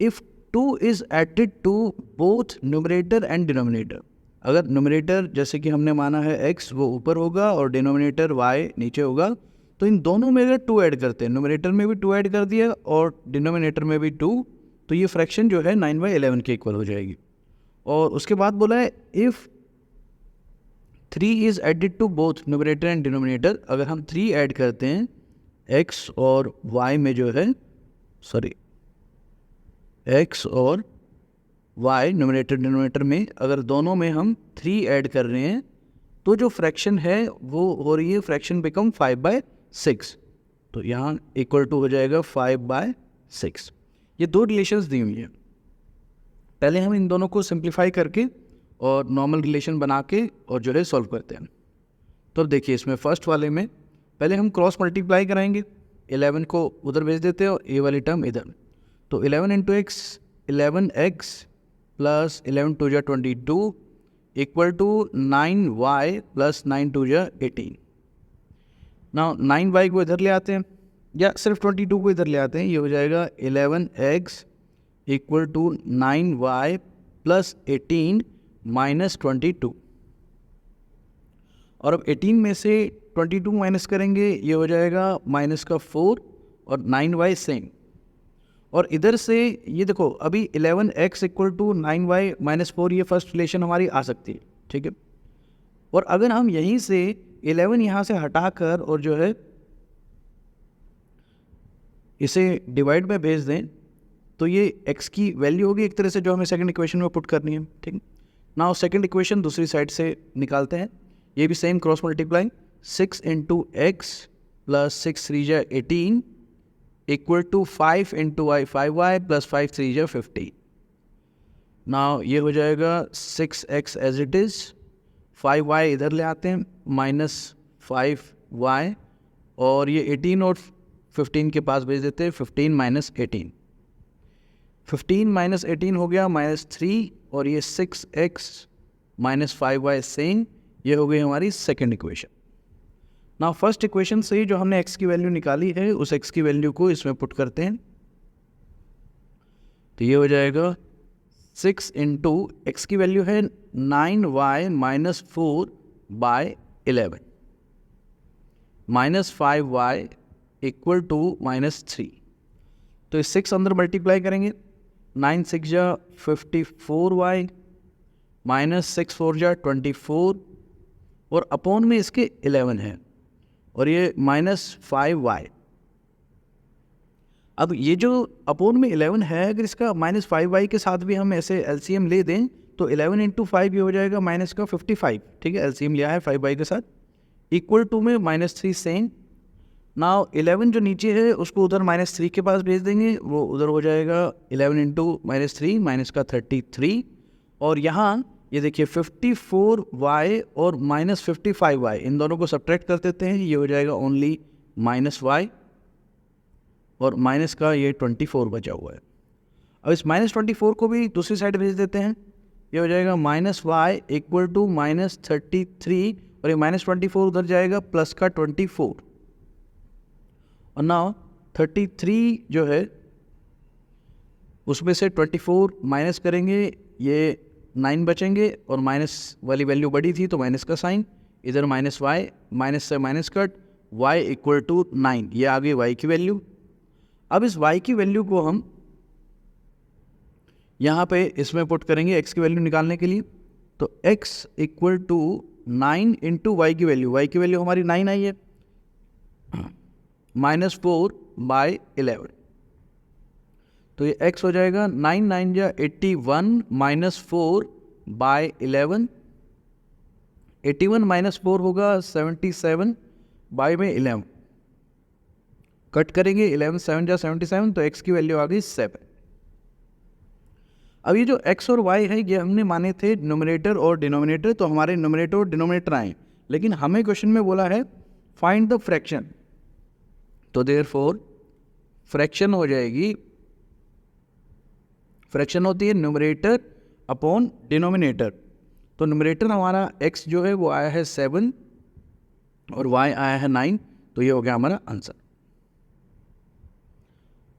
if 2 is added to both numerator and denominator. अगर न्यूमरेटर जैसे कि हमने माना है x वो ऊपर होगा और डिनोमिनेटर y नीचे होगा, तो इन दोनों में अगर 2 ऐड करते हैं, न्यूमरेटर में भी 2 ऐड कर दिया और डिनोमिनेटर में भी 2, तो ये फ्रैक्शन जो है 9/11 के इक्वल हो जाएगी। और उसके बाद बोला है if 3 is added to both numerator and denominator. अगर हम 3 ऐड करते हैं x और y में जो है, सॉरी x और y न्यूमरेटर डिनोमिनेटर में, अगर दोनों में हम 3 ऐड कर रहे हैं, तो जो फ्रैक्शन है वो हो रही है फ्रैक्शन बिकम 5/6। तो यहाँ इक्वल टू हो जाएगा 5/6। ये दो रिलेशंस दी हुई हैं। पहले हम इन दोनों को सिंप्लीफाई करके और नॉर्मल रिलेशन बना के और जो है सॉल्व करते हैं। तो अब देखिए इसमें फर्स्ट वाले में पहले हम क्रॉस मल्टीप्लाई कराएंगे, 11 को उधर भेज देते हैं और ये वाली टर्म इधर। तो 11 इंटू एक्स 11x प्लस 11 2 जा 22 इक्वल टू 9y प्लस 9 2 जा 18। ना 9y को इधर ले आते हैं या सिर्फ 22 को इधर ले आते हैं, ये हो जाएगा 11x equal to 9y plus 18 minus 22। और अब 18 में से 22 माइनस करेंगे, ये हो जाएगा माइनस का 4 और 9y सेम। और इधर से ये देखो अभी 11x equal to 9y minus 4, ये फर्स्ट रिलेशन हमारी आ सकती है, ठीक है। और अगर हम यहीं से 11 यहाँ से हटाकर और जो है इसे डिवाइड में भेज दें, तो ये x की वैल्यू होगी एक तरह से जो हमें सेकंड इक्वेशन में पुट करनी है, ठीक है। नाउ सेकंड इक्वेशन दूसरी साइड से निकालते हैं, ये भी same cross multiply 6 into x plus 6 3 जा 18 equal to 5 into y 5y plus 5 3 जा 50। नाउ ये हो जाएगा 6x as it is, 5y इधर ले आते हैं माइनस 5y, और ये 18 और 15 के पास भेज देते हैं, 15 माइनस 18, 15 माइनस 18 हो गया माइनस 3, और ये 6x माइनस 5y सेम, ये हो गई हमारी सेकेंड इक्वेशन। ना फर्स्ट इक्वेशन से जो हमने x की वैल्यू निकाली है उस x की वैल्यू को इसमें पुट करते हैं, तो ये हो जाएगा 6 इंटू एक्स की वैल्यू है 9y minus 4 by 11 minus 5y equal to minus 3। तो इस 6 अंदर मल्टीप्लाई करेंगे, 9 6 जा 54y माइनस 6 4 जा 24, और अपॉन में इसके 11 है, और ये माइनस 5y। अब ये जो अपॉन में 11 है, अगर इसका माइनस 5y के साथ भी हम ऐसे एलसीएम ले दें तो 11 इंटू 5 ये हो जाएगा माइनस का 55, ठीक है। एलसीएम लिया है 5y के साथ, इक्वल टू में माइनस 3 सेम। नाउ 11 जो नीचे है उसको उधर माइनस 3 के पास भेज देंगे, वो उधर हो जाएगा 11 इंटू माइनस 3 माइनस का 33, और यहाँ ये देखिए 54y और माइनस 55y, इन दोनों को सब्ट्रैक्ट कर देते हैं, ये हो जाएगा ओनली माइनस y, और माइनस का ये 24 बचा हुआ है। अब इस माइनस 24 को भी दूसरी साइड भेज देते हैं, ये हो जाएगा minus y equal to minus 33, और ये माइनस 24 उधर जाएगा प्लस का 24, और नाउ 33 जो है उसमें से 24 माइनस करेंगे, ये 9 बचेंगे और माइनस वाली वैल्यू बड़ी थी तो माइनस का साइन, इधर माइनस वाई, माइनस से minus cut, y equal to 9, ये आ गई y की वैल्यू। अब इस y की वैल्यू को हम यहाँ पे इसमें पुट करेंगे x की वैल्यू निकालने के लिए, तो x equal to 9 into Y की वैल्यू हमारी 9 आई है, -4 बाय 11, तो ये x हो जाएगा 9 9 या 81 -4 बाय 11, 81 -4 होगा 77 बाय में 11, कट करेंगे 11 7 जा 77, तो x की वैल्यू आ गई 7। अब ये जो x और y है ये हमने माने थे न्यूमरेटर और डिनोमिनेटर, तो हमारे न्यूमरेटर और डिनोमिनेटर आए, लेकिन हमें क्वेश्चन में बोला है फाइंड द फ्रैक्शन, तो देयरफॉर फ्रैक्शन हो जाएगी, फ्रैक्शन होती है न्यूमरेटर अपॉन डिनोमिनेटर, तो न्यूमरेटर हमारा x जो है वो आया है 7 और y आया है 9, तो ये हो गया हमारा आंसर।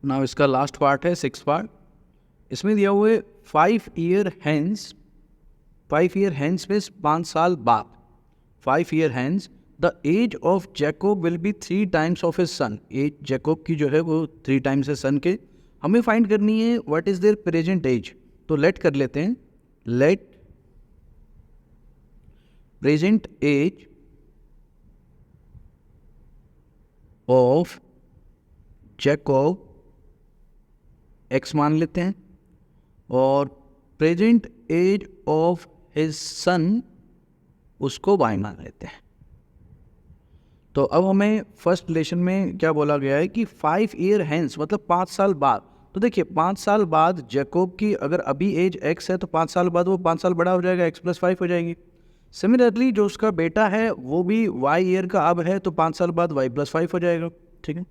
नाउ इसका लास्ट पार्ट है 6 पार्ट, इसमें दिया हुआ है 5 ईयर हैंस, 5 ईयर हैंस में 5 साल बाद, 5 year hence the age of Jacob will be 3 times of his son, age Jacob की जो है वो 3 टाइम्स है सन के, हमें फाइंड करनी है what is their present age, तो लेट कर लेते हैं, let present age of Jacob x मान लेते हैं और present age of his son उसको y मान लेते हैं। तो अब हमें फर्स्ट रिलेशन में क्या बोला गया है कि 5 ईयर हैंस मतलब 5 साल बाद, तो देखिए 5 साल बाद जैकोब की अगर अभी एज x है तो 5 साल बाद वो 5 साल बड़ा हो जाएगा, x + 5 हो जाएगी। सिमिलरली जो उसका बेटा है वो भी y ईयर का अब है तो 5 साल बाद y + 5 हो जाएगा, ठीक है।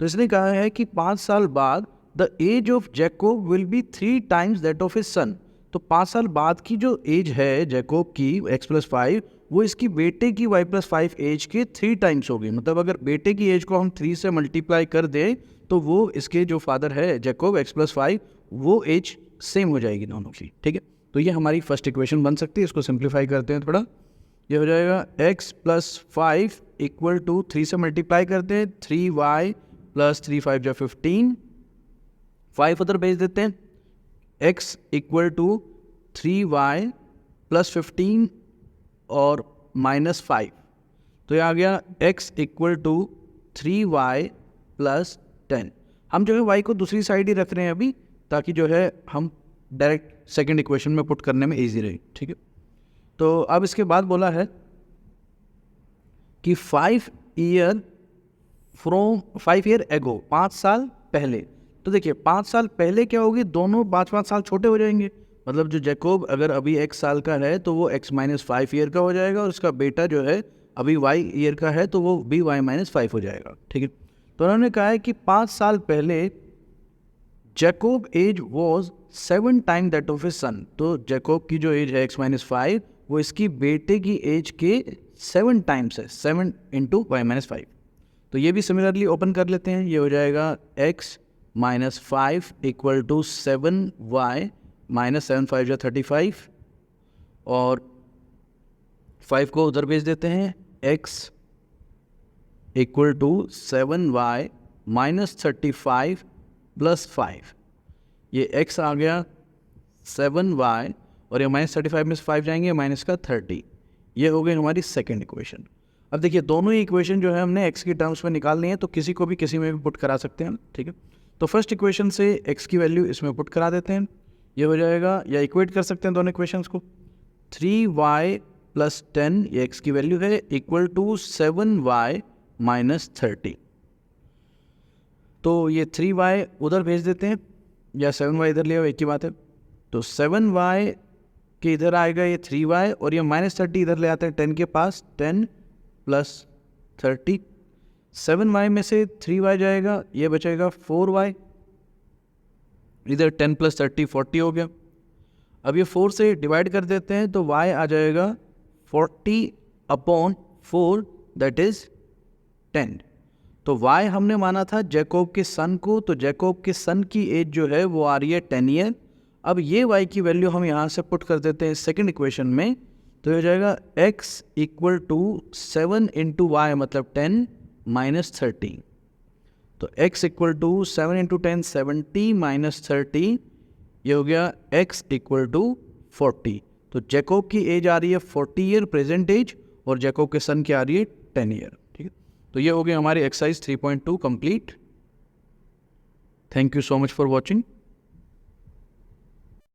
तो इसने कहा है कि 5 साल बाद the age of Jacob will be 3 times that of his son, तो 5 साल बाद की जो एज है जैकोब की x + 5 वो इसकी बेटे की y + 5 एज के 3 टाइम्स होगी, मतलब अगर बेटे की एज को हम 3 से मल्टीप्लाई कर दें तो वो इसके जो फादर है जैकोब x + 5 वो एज सेम हो जाएगी दोनों की, ठीक है। तो ये हमारी फर्स्ट इक्वेशन बन सकती है, इसको सिंप्लीफाई करते हैं थोड़ा, ये हो जाएगा x + 5 इक्वल टू 3 से मल्टीप्लाई करते हैं 3y + 3 5 जा 15, 5 उधर भेज देते हैं, x इक्वल टू 3y + 15 और -5, तो ये आ गया x इक्वल टू 3y + 10। हम जो है y को दूसरी साइड ही रख रहे हैं अभी ताकि जो है हम डायरेक्ट सेकंड इक्वेशन में पुट करने में इजी रहे, ठीक है। तो अब इसके बाद बोला है कि 5 ईयर एगो, 5 साल पहले, तो देखिए 5 साल पहले क्या होगी, दोनों 5-5 साल छोटे हो जाएंगे, मतलब जो जैकोब अगर अभी x साल का है तो वो x - 5 ईयर का हो जाएगा और उसका बेटा जो है अभी y ईयर का है तो वो भी y - 5 हो जाएगा, ठीक है। तो उन्होंने कहा है कि 5 साल पहले Jacob age was 7 time that of his son, तो जैकोब की जो एज है x - 5 वो इसकी बेटे की एज के 7 टाइम्स है, 7 इंटू y - 5, तो ये भी सिमिलरली ओपन कर लेते हैं, ये हो जाएगा x - 5 इक्वल टू 7y -7 5 जा 35 और 5 को उधर भेज देते हैं, x इक्वल टू 7y -35 + 5, ये x आ गया 7y और ये -35 में से 5 जाएंगे -30, ये हो गई हमारी सेकेंड इक्वेशन। अब देखिए दोनों ही इक्वेशन जो है हमने x की टर्म्स में निकालनी है, तो किसी को भी किसी में भी पुट करा सकते हैं, ठीक है। तो फर्स्ट इक्वेशन से x की वैल्यू इसमें पुट करा देते हैं, ये हो जाएगा, या इक्वेट कर सकते हैं दोनों इक्वेशंस को, 3y + 10 ये x की वैल्यू है इक्वल टू 7y -30, तो ये 3y उधर भेज देते हैं या 7y इधर ले आओ, एक ही बात है, तो 7y के इधर आएगा ये 3y और ये -30 इधर ले आते हैं 10 के पास, 10 + 30, 7y में से 3y जाएगा, ये बचेगा 4y, इधर 10 + 30 40 हो गया। अब ये 4 से डिवाइड कर देते हैं तो y आ जाएगा 40/4 दैट इज 10, तो y हमने माना था जैकोब के सन को, तो जैकोब के सन की एज जो है वो आ रही है 10 ईयर। अब ये y की वैल्यू हम यहाँ से पुट कर देते हैं सेकंड इक्वेशन में, तो ये हो जाएगा x equal to 7 into y मतलब 10 माइनस 30। तो x equal to 7 into 10 70 minus 30, ये हो गया x इक्वल टू 40। तो जैकोब की एज आ रही है 40 ईयर प्रेजेंट एज, और जैकोब के सन की आ रही है 10 ईयर। ठीक है, तो ये हो गई हमारी exercise 3.2 complete. Thank you so much for watching.